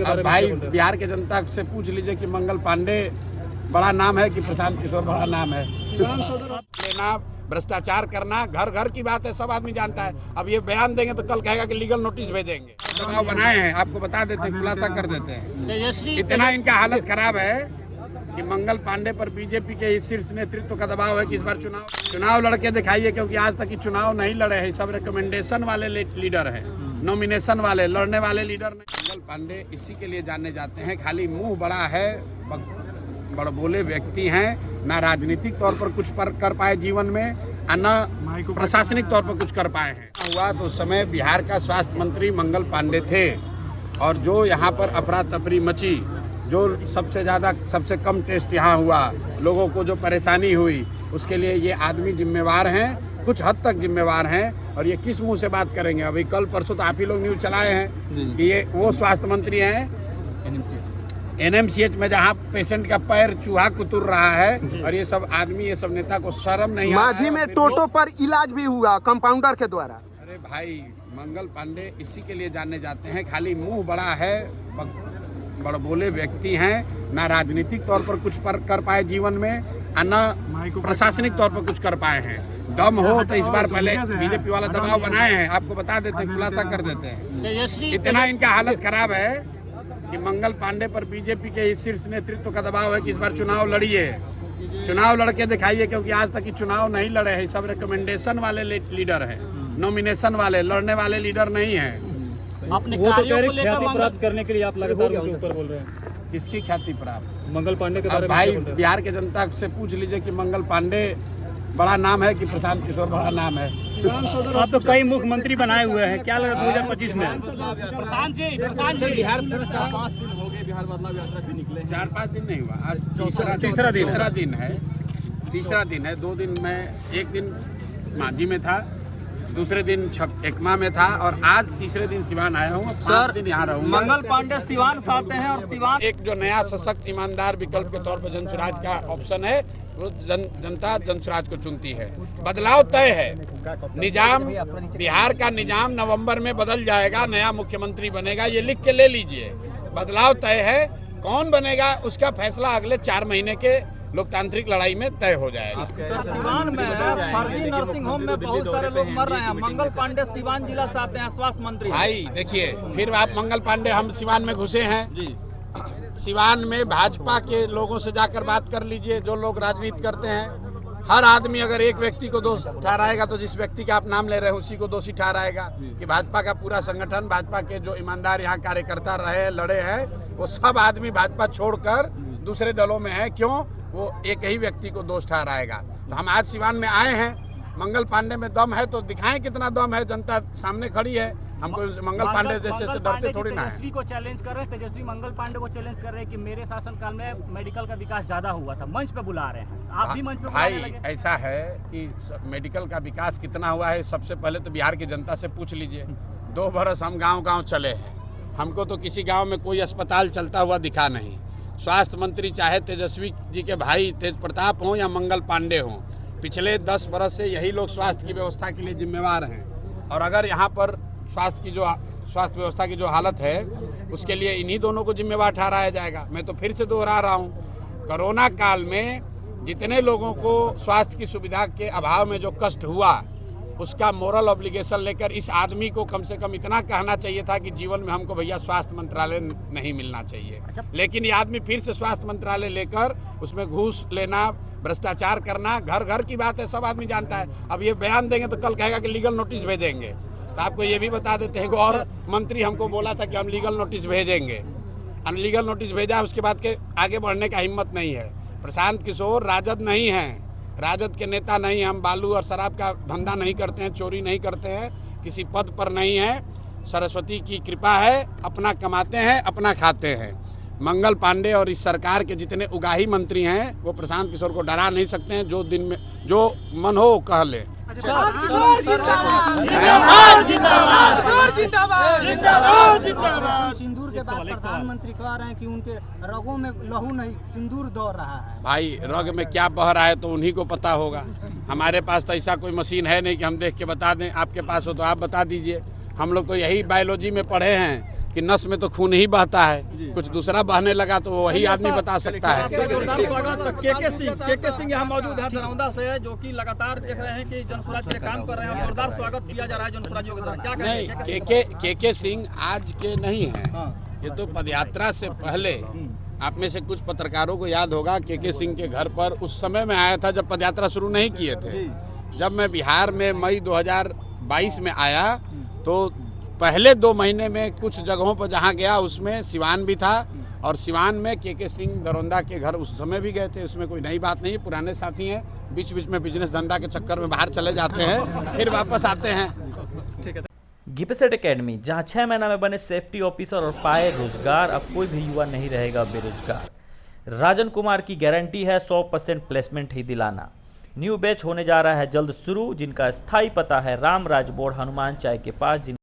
अब भाई बिहार के जनता से पूछ लीजिए कि मंगल पांडे बड़ा नाम है कि प्रशांत किशोर बड़ा नाम है। लेना, भ्रष्टाचार करना घर घर की बात है, सब आदमी जानता है। अब ये बयान देंगे तो कल कहेगा कि लीगल नोटिस भेजेंगे। दबाव बनाए हैं, आपको बता देते हैं, खुलासा कर देते हैं। इतना इनका हालत खराब है कि मंगल पांडे पर बीजेपी के शीर्ष नेतृत्व का दबाव है कि इस बार चुनाव लड़के दिखाइए, क्योंकि आज तक चुनाव नहीं लड़े हैं। सब रिकमेंडेशन वाले लीडर हैं, नॉमिनेशन वाले, लड़ने वाले लीडर नहीं। मंगल पांडे इसी के लिए जाने जाते हैं, खाली मुंह बड़ा है, बड़बोले व्यक्ति हैं, ना राजनीतिक तौर पर कुछ कर पाए जीवन में, न प्रशासनिक तौर पर कुछ कर पाए हैं। हुआ तो उस समय बिहार का स्वास्थ्य मंत्री मंगल पांडे थे, और जो यहाँ पर अफरा तफरी मची, जो सबसे ज़्यादा सबसे कम टेस्ट यहाँ हुआ, लोगों को जो परेशानी हुई, उसके लिए ये आदमी जिम्मेवार हैं, कुछ हद तक जिम्मेवार हैं। और ये किस मुंह से बात करेंगे? अभी कल परसों तो आप ही लोग न्यूज़ चलाए हैं कि ये वो स्वास्थ्य मंत्री हैं एनएमसीएच में, जहाँ पेशेंट का पैर चूहा कुतुर रहा है, और ये सब आदमी, ये सब नेता को शर्म नहीं आ रहा है। माझी में टोटो पर इलाज भी हुआ कंपाउंडर के द्वारा। अरे भाई, मंगल पांडे इसी के लिए जाने जाते हैं, खाली मुंह बड़ा है, बड़बोले व्यक्ति हैं, ना राजनीतिक तौर पर कुछ कर पाए जीवन में, न प्रशासनिक तौर पर कुछ कर पाए हैं। दम हो तो इस बार पहले बीजेपी वाला दबाव बनाए हैं, आपको बता देते हैं, खुलासा कर देते हैं। इतना इनका हालत खराब है कि मंगल पांडे पर बीजेपी के शीर्ष नेतृत्व का दबाव है कि इस बार चुनाव लड़िए, चुनाव लड़के दिखाइए, क्योंकि आज तक चुनाव नहीं लड़े हैं। सब रिकमेंडेशन वाले लीडर हैं, नॉमिनेशन वाले, लड़ने वाले लीडर नहीं हैं। अपने कार्यों को लेकर प्राप्त करने के लिए आप लगातार उनके ऊपर बोल रहे हैं। किसकी ख्याति प्राप्त? मंगल पांडे के बारे में भाई बिहार के जनता से पूछ लीजिए कि मंगल पांडे बड़ा नाम है कि प्रशांत किशोर बड़ा नाम है। आप तो कई मुख्यमंत्री बनाए हुए हैं, क्या लगा 2025 में? प्रशांत जी बिहार में 4-5 दिन हो गए, बिहार बदलाव यात्रा भी निकले। 4-5 दिन नहीं हुआ, आज तीसरा दिन है। 2 दिन में, एक दिन माझी में था, दूसरे दिन एकमा में था, और आज तीसरे दिन सिवान आया हूँ। 5 दिन यहाँ रहूँगा। मंगल पांडे सिवान से आते हैं, और सिवान एक जो नया सशक्त ईमानदार विकल्प के तौर पर जनसुराज का ऑप्शन है, वो जनता जनसुराज को चुनती है। बदलाव तय है, निजाम, बिहार का निजाम नवंबर में बदल जाएगा, नया मुख्यमंत्री बनेगा, ये लिख के ले लीजिए। बदलाव तय है, कौन बनेगा उसका फैसला अगले 4 महीने के लोकतांत्रिक लड़ाई में तय हो जाएगा। सिवान में फर्जी नर्सिंग होम में बहुत सारे लोग मर रहे हैं। मंगल पांडे सिवान जिला से आते हैं, स्वास्थ्य मंत्री। भाई देखिए, फिर आप मंगल पांडे, हम सिवान में घुसे हैं। सिवान में भाजपा के लोगों से जाकर बात कर लीजिए, जो लोग राजनीति करते हैं। हर आदमी अगर एक व्यक्ति को दोष ठहराएगा, तो जिस व्यक्ति का आप नाम ले रहे हैं उसी को दोषी ठहराएगा। कि भाजपा का पूरा संगठन, भाजपा के जो ईमानदार यहाँ कार्यकर्ता रहे, लड़े हैं, वो सब आदमी भाजपा छोड़कर दूसरे दलों में है। क्यों? वो एक ही व्यक्ति को दोष ठहराएगा। तो हम आज सिवान में आए हैं, मंगल पांडे में दम है तो दिखाएं कितना दम है, जनता सामने खड़ी है। हमको मंगल पांडे जैसे से डरते थोड़ी ना है। तेजस्वी को चैलेंज कर रहे हैं, तेजस्वी मंगल पांडे को चैलेंज कर रहे हैं कि मेरे शासनकाल में मेडिकल का विकास ज्यादा हुआ था। मंच पे बुला रहे हैं, आप भी मंच पे बुलाने लगे। भाई ऐसा है कि मेडिकल का विकास कितना हुआ है, सबसे पहले तो बिहार की जनता से पूछ लीजिए। 2 बरस हम गाँव चले हैं, हमको तो किसी गाँव में कोई अस्पताल चलता हुआ दिखा नहीं। स्वास्थ्य मंत्री चाहे तेजस्वी जी के भाई तेज प्रताप हों या मंगल पांडे हों, पिछले 10 बरस से यही लोग स्वास्थ्य की व्यवस्था के लिए जिम्मेवार हैं। और अगर यहाँ पर स्वास्थ्य व्यवस्था की जो हालत है, उसके लिए इन्हीं दोनों को जिम्मेवार ठहराया जाएगा। मैं तो फिर से दोहरा रहा हूँ, कोरोना काल में जितने लोगों को स्वास्थ्य की सुविधा के अभाव में जो कष्ट हुआ, उसका मोरल ऑब्लिगेशन लेकर इस आदमी को कम से कम इतना कहना चाहिए था कि जीवन में हमको भैया स्वास्थ्य मंत्रालय नहीं मिलना चाहिए। लेकिन ये आदमी फिर से स्वास्थ्य मंत्रालय लेकर उसमें घूस लेना, भ्रष्टाचार करना, घर घर की बात है, सब आदमी जानता है। अब ये बयान देंगे तो कल कहेगा कि लीगल नोटिस भेजेंगे। तो आपको ये भी बता देते हैं कि और मंत्री हमको बोला था कि हम लीगल नोटिस भेजेंगे, अनलीगल नोटिस भेजा, उसके बाद के आगे बढ़ने का हिम्मत नहीं है। प्रशांत किशोर राजद नहीं हैं, राजद के नेता नहीं। हम बालू और शराब का धंधा नहीं करते हैं, चोरी नहीं करते हैं, किसी पद पर नहीं है। सरस्वती की कृपा है, अपना कमाते हैं, अपना खाते हैं। मंगल पांडे और इस सरकार के जितने उगाही मंत्री हैं, वो प्रशांत किशोर को डरा नहीं सकते हैं। जो दिन में जो मन हो कह ले। सिंदूर के बाद प्रधानमंत्री कह रहे हैं कि उनके रगों में लहू नहीं, सिंदूर दौड़ रहा है। भाई रग में क्या बह रहा है तो उन्हीं को पता होगा। हमारे पास तो ऐसा कोई मशीन है नहीं कि हम देख के बता दें। आपके पास हो तो आप बता दीजिए। हम लोग तो यही बायोलॉजी में पढ़े हैं कि नस में तो खून ही बहता है, कुछ दूसरा बहने लगा तो वही आदमी बता सकता है। आपका जोरदार स्वागत। के सिंह यहाँ मौजूद है दरौंदा से, जो कि लगातार देख रहे हैं कि जनसुराज के काम कर रहे हैं। जोरदार स्वागत किया जा रहा है जनसुराजियों के द्वारा, क्या नहीं, के सिंह आज के नहीं हैं, ये तो पदयात्रा से पहले। आप में से कुछ पत्रकारों को याद होगा के सिंह के घर पर उस समय में आया था जब पदयात्रा शुरू नहीं किए थे। जब मैं बिहार में मई 2022 में आया तो पहले 2 महीने में कुछ जगहों पर जहां गया उसमें सिवान भी था, और सिवान में के सिंह दरौंदा के घर उस समय भी गए थे। उसमें कोई नई बात नहीं, पुराने साथी हैं, बीच बीच में बिजनेस धंधा के चक्कर में बाहर चले जाते हैं, फिर वापस आते हैं। गिपेसेट एकेडमी, जहां 6 महीना में बने सेफ्टी ऑफिसर और पाए रोजगार, अब कोई भी युवा नहीं रहेगा बेरोजगार। राजन कुमार की गारंटी है 100% प्लेसमेंट ही दिलाना। न्यू बैच होने जा रहा है जल्द शुरू, जिनका स्थायी पता है रामराज बोर्ड हनुमान चाय के पास।